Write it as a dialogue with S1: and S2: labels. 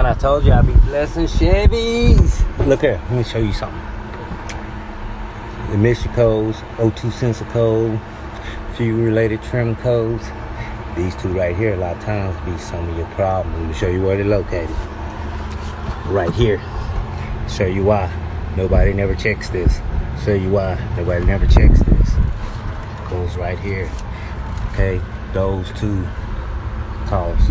S1: man, I told you I'd be blessing Chevys. Look here, let me show you something. Emission codes, O2 sensor code, fuel related trim codes. These two right here a lot of times be some of your problems. Let me show you where they're located. Right here. Show you why nobody never checks this. Show you why nobody never checks this. Goes right here. Okay, those two cause